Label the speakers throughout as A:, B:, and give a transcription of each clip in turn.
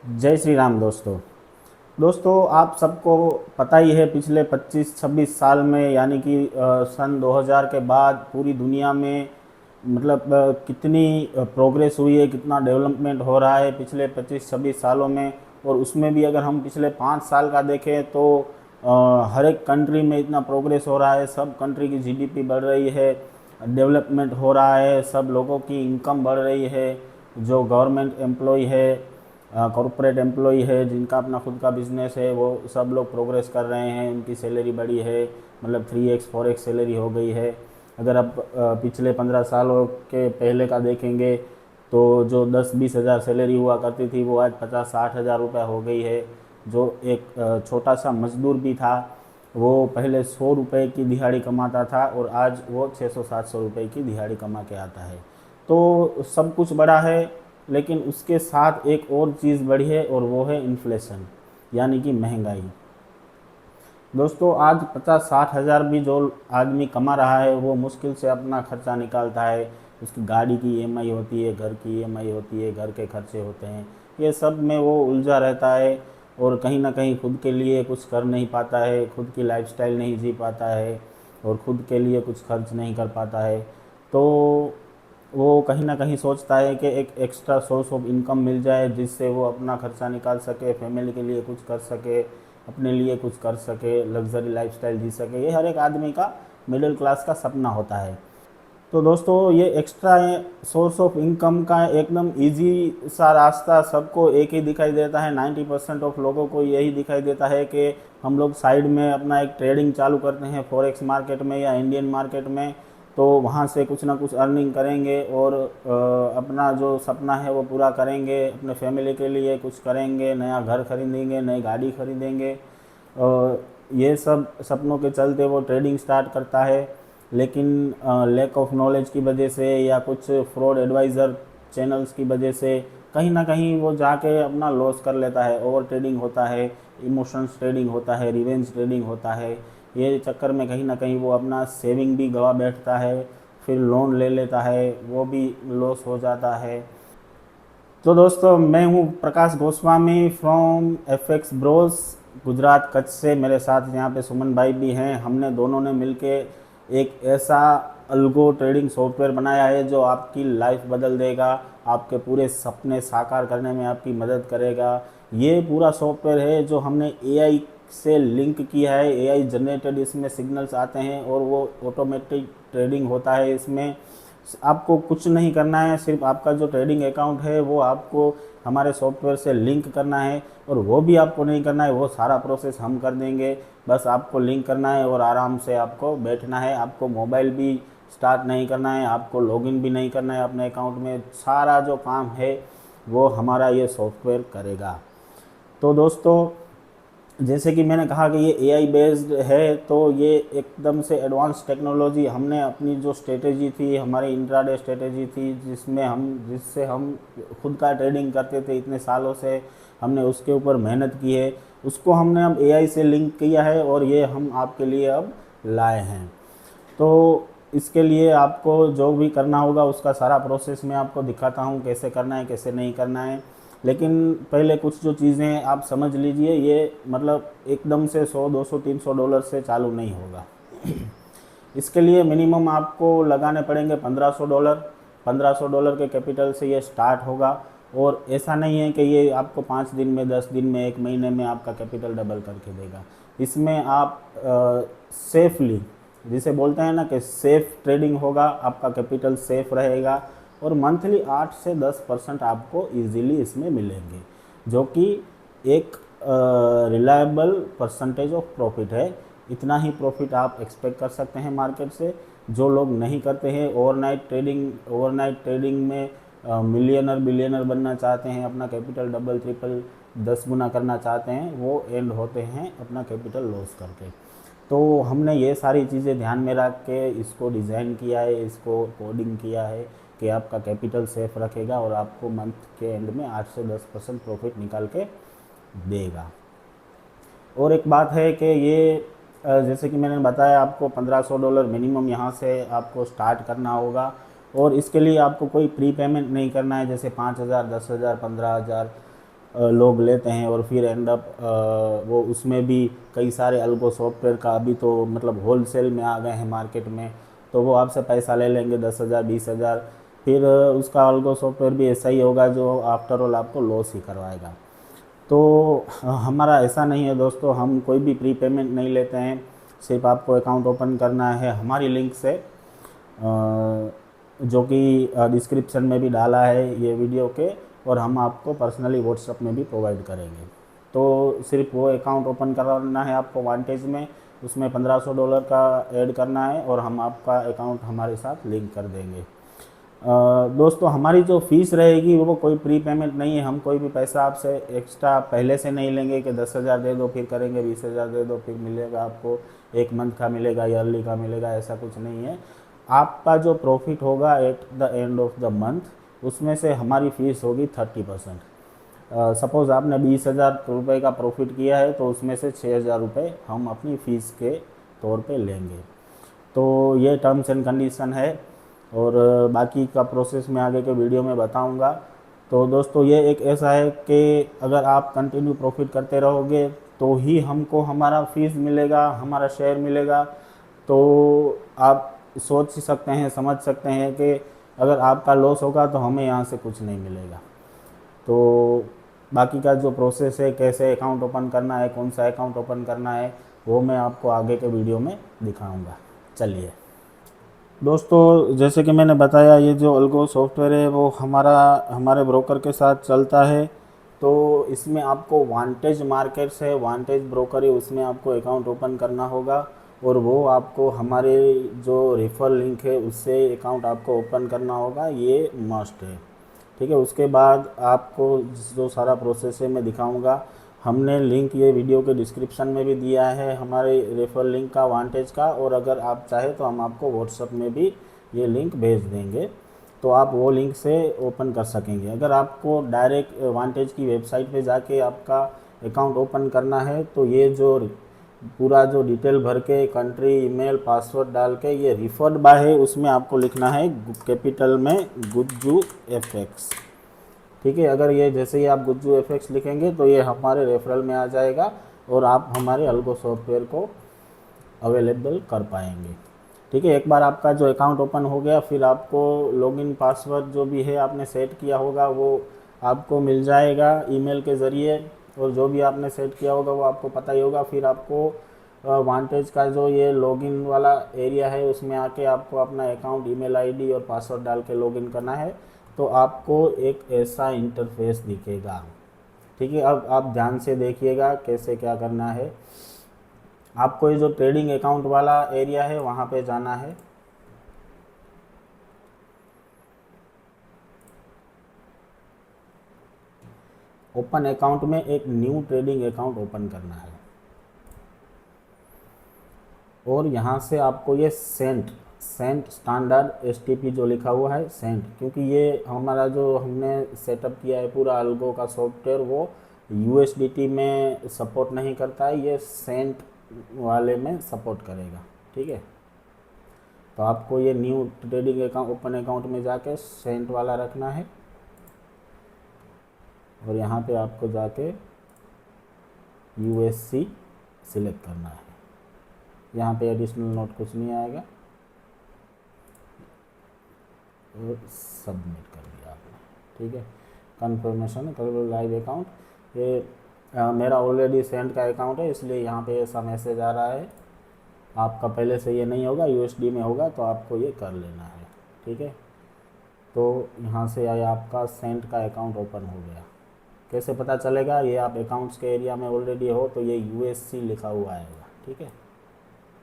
A: जय श्री राम दोस्तों। आप सबको पता ही है पिछले 25-26 साल में यानी कि सन 2000 के बाद पूरी दुनिया में कितनी प्रोग्रेस हुई है, कितना डेवलपमेंट हो रहा है पिछले 25-26 सालों में। और उसमें भी अगर हम पिछले 5 साल का देखें तो हर एक कंट्री में इतना प्रोग्रेस हो रहा है, सब कंट्री की जीडीपी बढ़ रही है, डेवलपमेंट हो रहा है, सब लोगों की इनकम बढ़ रही है। जो गवर्नमेंट एम्प्लॉय है, कॉरपोरेट एम्प्लॉय है, जिनका अपना खुद का बिजनेस है, वो सब लोग प्रोग्रेस कर रहे हैं, उनकी सैलरी बढ़ी है, मतलब 3x 4x सैलरी हो गई है। अगर आप पिछले 15 सालों के पहले का देखेंगे तो जो 10-20 हज़ार सैलरी हुआ करती थी वो आज 50-60 हज़ार रुपये हो गई है। जो एक छोटा सा मजदूर भी था वो पहले 100 रुपये की दिहाड़ी कमाता था और आज वो 600-700 रुपये की दिहाड़ी कमा के आता है। तो सब कुछ बड़ा है, लेकिन उसके साथ एक और चीज़ बढ़ी है और वो है इन्फ्लेशन, यानी कि महंगाई। दोस्तों आज 50-60 हज़ार भी जो आदमी कमा रहा है वो मुश्किल से अपना खर्चा निकालता है। उसकी गाड़ी की ईएमआई होती है, घर की ईएमआई होती है, घर के खर्चे होते हैं, ये सब में वो उलझा रहता है। और कहीं ना कहीं खुद के लिए कुछ कर नहीं पाता है, खुद की लाइफस्टाइल नहीं जी पाता है और खुद के लिए कुछ खर्च नहीं कर पाता है। तो वो कहीं ना कहीं सोचता है कि एक एक्स्ट्रा सोर्स ऑफ इनकम मिल जाए जिससे वो अपना खर्चा निकाल सके, फैमिली के लिए कुछ कर सके, अपने लिए कुछ कर सके, लग्जरी लाइफस्टाइल जी सके। ये हर एक आदमी का, मिडिल क्लास का सपना होता है। तो दोस्तों ये एक्स्ट्रा सोर्स ऑफ इनकम का एकदम इजी सा रास्ता सबको एक ही दिखाई देता है। 90% ऑफ लोगों को यही दिखाई देता है कि हम लोग साइड में अपना एक ट्रेडिंग चालू करते हैं फॉरेक्स मार्केट में या इंडियन मार्केट में, तो वहाँ से कुछ ना कुछ अर्निंग करेंगे और अपना जो सपना है वो पूरा करेंगे, अपने फैमिली के लिए कुछ करेंगे, नया घर खरीदेंगे, नई गाड़ी खरीदेंगे। ये सब सपनों के चलते वो ट्रेडिंग स्टार्ट करता है। लेकिन लैक ऑफ नॉलेज की वजह से या कुछ फ्रॉड एडवाइज़र चैनल्स की वजह से कहीं ना कहीं वो जाके अपना लॉस कर लेता है। ओवर ट्रेडिंग होता है, इमोशंस ट्रेडिंग होता है, रिवेंज ट्रेडिंग होता है। ये चक्कर में कहीं ना कहीं वो अपना सेविंग भी गवा बैठता है, फिर लोन ले लेता है, वो भी लॉस हो जाता है। तो दोस्तों मैं हूँ Prakash Goswami from FX bros, Gujarat Kutch से। मेरे साथ यहाँ पे सुमन भाई भी हैं। हमने दोनों ने मिलके एक ऐसा अल्गो ट्रेडिंग सॉफ्टवेयर बनाया है जो आपकी लाइफ बदल देगा, आपके पूरे सपने साकार करने में आपकी मदद करेगा। ये पूरा सॉफ्टवेयर है जो हमने एआई से लिंक किया है। एआई जनरेटेड इसमें सिग्नल्स आते हैं और वो ऑटोमेटिक ट्रेडिंग होता है इसमें। आपको कुछ नहीं करना है, सिर्फ आपका जो ट्रेडिंग अकाउंट है वो आपको हमारे सॉफ्टवेयर से लिंक करना है। और वो भी आपको नहीं करना है, वो सारा प्रोसेस हम कर देंगे। बस आपको लिंक करना है और आराम से आपको बैठना है। आपको मोबाइल भी स्टार्ट नहीं करना है, आपको लॉगिन भी नहीं करना है अपने अकाउंट में। सारा जो काम है वो हमारा ये सॉफ्टवेयर करेगा। तो दोस्तों जैसे कि मैंने कहा कि ये एआई बेस्ड है, तो ये एकदम से एडवांस टेक्नोलॉजी। हमने अपनी जो स्ट्रेटेजी थी, हमारी इंट्राडे स्ट्रेटेजी थी, जिससे हम खुद का ट्रेडिंग करते थे इतने सालों से, हमने उसके ऊपर मेहनत की है, उसको हमने अब एआई से लिंक किया है और ये हम आपके लिए अब लाए हैं। तो इसके लिए आपको जो भी करना होगा उसका सारा प्रोसेस मैं आपको दिखाता हूँ, कैसे करना है कैसे नहीं करना है। लेकिन पहले कुछ जो चीज़ें आप समझ लीजिए, ये एकदम से 100, 200, 300 डॉलर से चालू नहीं होगा। इसके लिए मिनिमम आपको लगाने पड़ेंगे 1500 डॉलर। 1500 डॉलर के कैपिटल से ये स्टार्ट होगा। और ऐसा नहीं है कि ये आपको 5 दिन में, 10 दिन में, 1 महीने में आपका कैपिटल डबल करके देगा। इसमें आप सेफली, जिसे बोलते हैं ना कि सेफ ट्रेडिंग होगा, आपका कैपिटल सेफ रहेगा और मंथली 8 से 10% आपको इजीली इसमें मिलेंगे, जो कि एक रिलायबल परसेंटेज ऑफ प्रॉफिट है। इतना ही प्रॉफिट आप एक्सपेक्ट कर सकते हैं मार्केट से। जो लोग नहीं करते हैं ओवरनाइट ट्रेडिंग में मिलियनर बिलियनर बनना चाहते हैं, अपना कैपिटल डबल ट्रिपल 10 गुना करना चाहते हैं, वो एंड होते हैं अपना कैपिटल लॉस करके। तो हमने ये सारी चीज़ें ध्यान में रख के इसको डिज़ाइन किया है, इसको कोडिंग किया है कि आपका कैपिटल सेफ रखेगा और आपको मंथ के एंड में 8 से 10% प्रॉफिट निकाल के देगा। और एक बात है कि ये जैसे कि मैंने बताया आपको 1500 डॉलर मिनिमम यहाँ से आपको स्टार्ट करना होगा। और इसके लिए आपको कोई प्री पेमेंट नहीं करना है, जैसे 5000, 10,000, 15,000। लोग लेते हैं और फिर एंड अप वो उसमें भी कई सारे अल्गो सॉफ्टवेयर का अभी तो मतलब होल सेल में आ गए हैं मार्केट में, तो वो आपसे पैसा ले लेंगे 10,000 20,000, फिर उसका अल्गो सॉफ्टवेयर भी ऐसा ही होगा जो आफ्टर ऑल आपको लॉस ही करवाएगा। तो हमारा ऐसा नहीं है दोस्तों, हम कोई भी प्री पेमेंट नहीं लेते हैं, सिर्फ आपको अकाउंट ओपन करना है हमारी लिंक से, जो कि डिस्क्रिप्शन में भी डाला है ये वीडियो के, और हम आपको पर्सनली व्हाट्सएप में भी प्रोवाइड करेंगे। तो सिर्फ वो अकाउंट ओपन करना है आपको वांटेज में, उसमें $1500 का ऐड करना है और हम आपका अकाउंट हमारे साथ लिंक कर देंगे। दोस्तों हमारी जो फ़ीस रहेगी वो कोई प्री पेमेंट नहीं है, हम कोई भी पैसा आपसे एक्स्ट्रा पहले से नहीं लेंगे कि 10,000 दे दो फिर करेंगे, 20,000 दे दो फिर मिलेगा आपको, एक मंथ का मिलेगा, ईयरली का मिलेगा, ऐसा कुछ नहीं है। आपका जो प्रॉफिट होगा at the end of the month, उसमें से हमारी फ़ीस होगी 30%। सपोज़ आपने 20,000 रुपये का प्रॉफिट किया है तो उसमें से 6,000 रुपये हम अपनी फ़ीस के तौर पे लेंगे। तो ये टर्म्स एंड कंडीशन है, और बाकी का प्रोसेस मैं आगे के वीडियो में बताऊंगा। तो दोस्तों ये एक ऐसा है कि अगर आप कंटिन्यू प्रॉफिट करते रहोगे तो ही हमको हमारा फीस मिलेगा, हमारा शेयर मिलेगा। तो आप सोच सकते हैं, समझ सकते हैं कि अगर आपका लॉस होगा तो हमें यहाँ से कुछ नहीं मिलेगा। तो बाकी का जो प्रोसेस है, कैसे अकाउंट ओपन करना है, कौन सा अकाउंट ओपन करना है, वो मैं आपको आगे के वीडियो में दिखाऊंगा। चलिए दोस्तों, जैसे कि मैंने बताया ये जो अल्गो सॉफ्टवेयर है वो हमारे ब्रोकर के साथ चलता है। तो इसमें आपको वांटेज मार्केट्स है, वांटेज ब्रोकर है, उसमें आपको अकाउंट ओपन करना होगा, और वो आपको हमारे जो रेफरल लिंक है उससे अकाउंट आपको ओपन करना होगा, ये मस्ट है। ठीक है, उसके बाद आपको जो सारा प्रोसेस है मैं दिखाऊंगा। हमने लिंक ये वीडियो के डिस्क्रिप्शन में भी दिया है हमारे रेफरल लिंक का, वांटेज का, और अगर आप चाहें तो हम आपको व्हाट्सएप में भी ये लिंक भेज देंगे, तो आप वो लिंक से ओपन कर सकेंगे। अगर आपको डायरेक्ट वांटेज की वेबसाइट पे जाके आपका अकाउंट ओपन करना है तो ये जो पूरा जो डिटेल भर के कंट्री, ईमेल, पासवर्ड डाल के ये रिफर्ड बाय है उसमें आपको लिखना है कैपिटल में गुज्जू FX। ठीक है, अगर ये जैसे ही आप गुज्जू FX लिखेंगे तो ये हमारे रेफरल में आ जाएगा और आप हमारे अल्गो सॉफ्टवेयर को अवेलेबल कर पाएंगे। ठीक है, एक बार आपका जो अकाउंट ओपन हो गया फिर आपको लॉगिन पासवर्ड जो भी है आपने सेट किया होगा वो आपको मिल जाएगा ईमेल के ज़रिए, और जो भी आपने सेट किया होगा वो आपको पता ही होगा। फिर आपको वांटेज का जो ये लॉगिन वाला एरिया है उसमें आके आपको अपना अकाउंट, ईमेल आईडी और पासवर्ड डाल के लॉगिन करना है, तो आपको एक ऐसा इंटरफेस दिखेगा। ठीक है, अब आप ध्यान से देखिएगा कैसे क्या करना है। आपको ये जो ट्रेडिंग अकाउंट वाला एरिया है वहाँ पे जाना है। ओपन अकाउंट में एक न्यू ट्रेडिंग अकाउंट ओपन करना है, और यहाँ से आपको ये सेंट स्टैंडर्ड STP जो लिखा हुआ है सेंट, क्योंकि ये हमारा जो हमने सेटअप किया है पूरा अल्गो का सॉफ्टवेयर वो USDT में सपोर्ट नहीं करता है, ये सेंट वाले में सपोर्ट करेगा। ठीक है, तो आपको ये new trading account, open account में जाके सेंट वाला रखना है, और यहाँ पे आपको जाके USC सिलेक्ट करना है। यहाँ पे एडिशनल नोट कुछ नहीं आएगा, और सबमिट कर दिया आपने। ठीक है, कंफर्मेशन कर लाइव अकाउंट, ये मेरा ऑलरेडी सेंड का अकाउंट है इसलिए यहाँ पे ऐसा मैसेज आ रहा है। आपका पहले से ये नहीं होगा, USD में होगा तो आपको ये कर लेना है। ठीक है, तो यहाँ से आया आपका सेंट का अकाउंट ओपन हो गया। कैसे पता चलेगा, ये आप अकाउंट्स के एरिया में ऑलरेडी हो तो ये USC लिखा हुआ आएगा। ठीक है,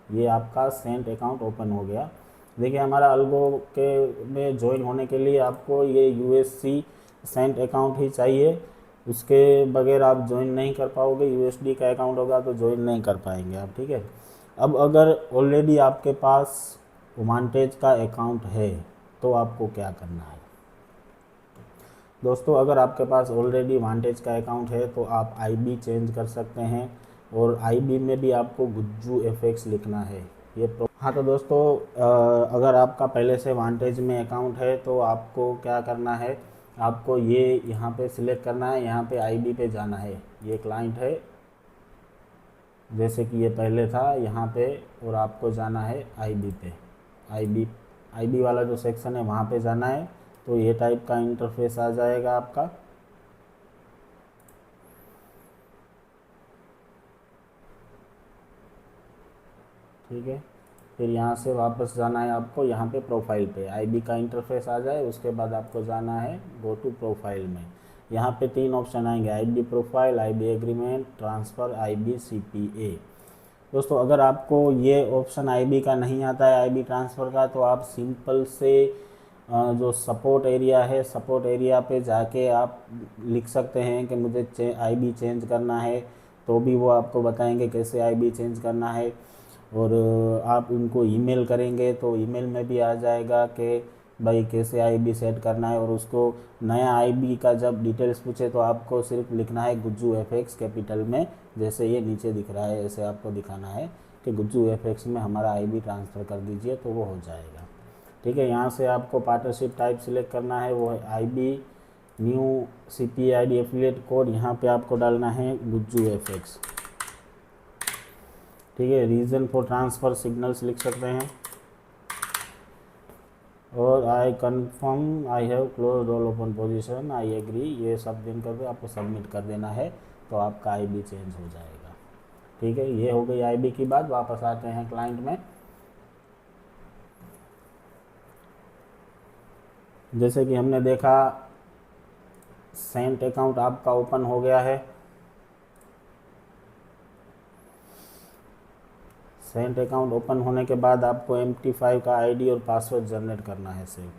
A: ये आपका सेंट अकाउंट ओपन हो गया। देखिए हमारा अल्गो के में ज्वाइन होने के लिए आपको ये USC सेंट अकाउंट ही चाहिए, उसके बगैर आप ज्वाइन नहीं कर पाओगे। USD का अकाउंट होगा तो ज्वाइन नहीं कर पाएंगे आप। ठीक है, अब अगर ऑलरेडी आपके पास वांटेज का अकाउंट है तो आपको क्या करना है दोस्तों। अगर आपके पास ऑलरेडी वांटेज का अकाउंट है तो आप IB चेंज कर सकते हैं, और IB में भी आपको गुज्जू FX लिखना है। हाँ तो दोस्तों, अगर आपका पहले से वांटेज में अकाउंट है तो आपको क्या करना है, आपको ये यहाँ पे सिलेक्ट करना है, यहाँ पे आईबी पे जाना है। ये क्लाइंट है जैसे कि ये पहले था यहाँ पे, और आपको जाना है आईबी पे। आईबी आईबी वाला जो सेक्शन है वहाँ पे जाना है। तो ये टाइप का इंटरफेस आ जाएगा आपका। ठीक है, फिर यहाँ से वापस जाना है आपको यहाँ पे प्रोफाइल पे। आईबी का इंटरफेस आ जाए उसके बाद आपको जाना है गो टू प्रोफाइल में। यहाँ पे 3 ऑप्शन आएंगे, IB profile, IB agreement, transfer, IB CPA. दोस्तों अगर आपको ये ऑप्शन आईबी का नहीं आता है, आईबी ट्रांसफ़र का, तो आप सिंपल से जो सपोर्ट एरिया है, सपोर्ट एरिया पे जाके आप लिख सकते हैं कि मुझे आईबी चेंज करना है, तो भी वो आपको बताएंगे कैसे आईबी चेंज करना है। और आप उनको ईमेल करेंगे तो ईमेल में भी आ जाएगा कि भाई कैसे आईबी सेट करना है। और उसको नया आईबी का जब डिटेल्स पूछे तो आपको सिर्फ लिखना है गुज्जू एफएक्स कैपिटल में, जैसे ये नीचे दिख रहा है, ऐसे आपको दिखाना है कि गुज्जू एफएक्स में हमारा आईबी ट्रांसफ़र कर दीजिए, तो वो हो जाएगा। ठीक है, यहाँ से आपको पार्टनरशिप टाइप सिलेक्ट करना है, वो है IB new CPID affiliate code, यहाँ पे आपको डालना है गुज्जू एफएक्स। ठीक है, रीज़न फॉर ट्रांसफ़र सिग्नल्स लिख सकते हैं, और I confirm I have close all open position, I agree, ये सब दिन करके आपको सबमिट कर देना है, तो आपका आईबी चेंज हो जाएगा। ठीक है, ये हो गई आईबी की बात। वापस आते हैं क्लाइंट में। जैसे कि हमने देखा सेंट अकाउंट आपका ओपन हो गया है। सेंट अकाउंट ओपन होने के बाद आपको MT5 का आईडी और पासवर्ड जनरेट करना है सिर्फ।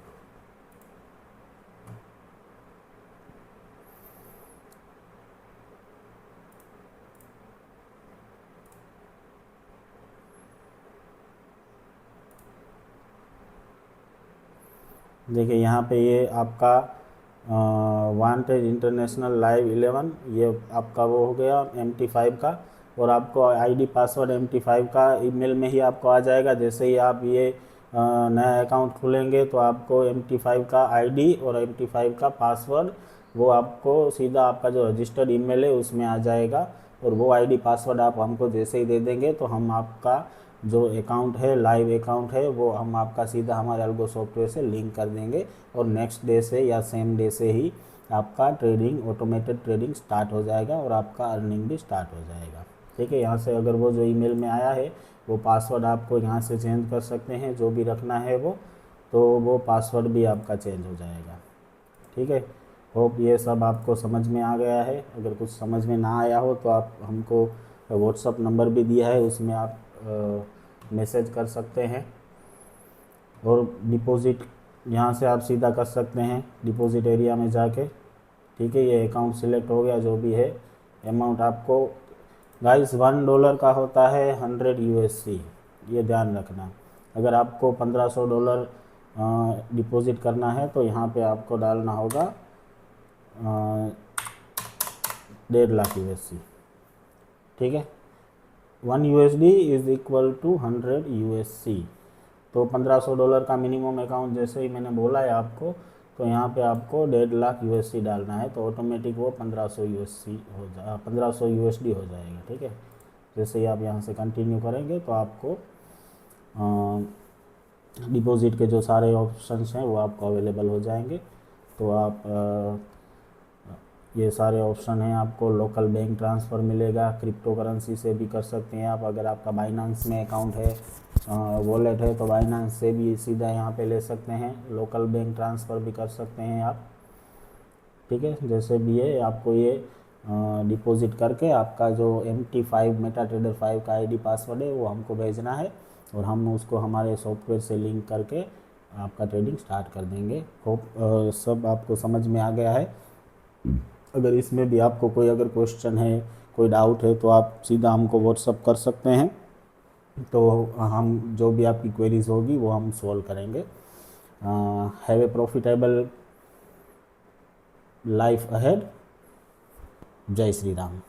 A: देखिए यहाँ पे ये आपका वांटेड इंटरनेशनल लाइव 11, ये आपका वो हो गया MT5 का। और आपको आईडी पासवर्ड MT5 का ईमेल में ही आपको आ जाएगा। जैसे ही आप ये नया अकाउंट खोलेंगे तो आपको MT5 का आईडी और MT5 का पासवर्ड वो आपको सीधा आपका जो रजिस्टर्ड ईमेल है उसमें आ जाएगा। और वो आईडी पासवर्ड आप हमको जैसे ही दे देंगे तो हम आपका जो अकाउंट है, लाइव अकाउंट है, वो हम आपका सीधा हमारे अल्गो सॉफ्टवेयर से लिंक कर देंगे, और नेक्स्ट डे से या सेम डे से ही आपका ट्रेडिंग, ऑटोमेटेड ट्रेडिंग स्टार्ट हो जाएगा और आपका अर्निंग भी स्टार्ट हो जाएगा। ठीक है, यहाँ से अगर वो जो ईमेल में आया है वो पासवर्ड आपको यहाँ से चेंज कर सकते हैं, जो भी रखना है वो, तो वो पासवर्ड भी आपका चेंज हो जाएगा। ठीक है, होप ये सब आपको समझ में आ गया है। अगर कुछ समझ में ना आया हो तो आप हमको व्हाट्सअप नंबर भी दिया है, उसमें आप मैसेज कर सकते हैं। और डिपॉज़िट यहाँ से आप सीधा कर सकते हैं डिपॉज़िट एरिया में जाके। ठीक है, ये अकाउंट सिलेक्ट हो गया, जो भी है अमाउंट आपको गाइस $1 का होता है 100 USC, ये ध्यान रखना। अगर आपको $1500 डिपॉज़िट करना है तो यहाँ पे आपको डालना होगा 1.5 लाख USC। ठीक है, 1 USD is equal to 100 USC। तो $1500 का मिनिमम अकाउंट जैसे ही मैंने बोला है आपको, तो यहाँ पे आपको 1.5 लाख USC डालना है, तो ऑटोमेटिक वो 1500 USC हो जा 1500 USD हो जाएगा। ठीक है, जैसे ही आप यहाँ से कंटिन्यू करेंगे तो आपको डिपॉज़िट के जो सारे ऑप्शंस हैं वो आपको अवेलेबल हो जाएंगे। तो आप ये सारे ऑप्शन हैं, आपको लोकल बैंक ट्रांसफ़र मिलेगा, क्रिप्टो करेंसी से भी कर सकते हैं आप। अगर आपका बाइनांस में अकाउंट है, वॉलेट है, तो बाइनांस से भी सीधा यहाँ पे ले सकते हैं, लोकल बैंक ट्रांसफ़र भी कर सकते हैं आप। ठीक है, जैसे भी है आपको ये डिपॉज़िट करके आपका जो MT5 मेटाट्रेडर 5 का आईडी पासवर्ड है वो हमको भेजना है, और हम उसको हमारे सॉफ्टवेयर से लिंक करके आपका ट्रेडिंग स्टार्ट कर देंगे। होप सब आपको समझ में आ गया है। अगर इसमें भी आपको कोई अगर क्वेश्चन है, कोई डाउट है, तो आप सीधा हमको व्हाट्सअप कर सकते हैं, तो हम जो भी आपकी क्वेरीज होगी वो हम सॉल्व करेंगे। Have a profitable life ahead. जय श्री राम।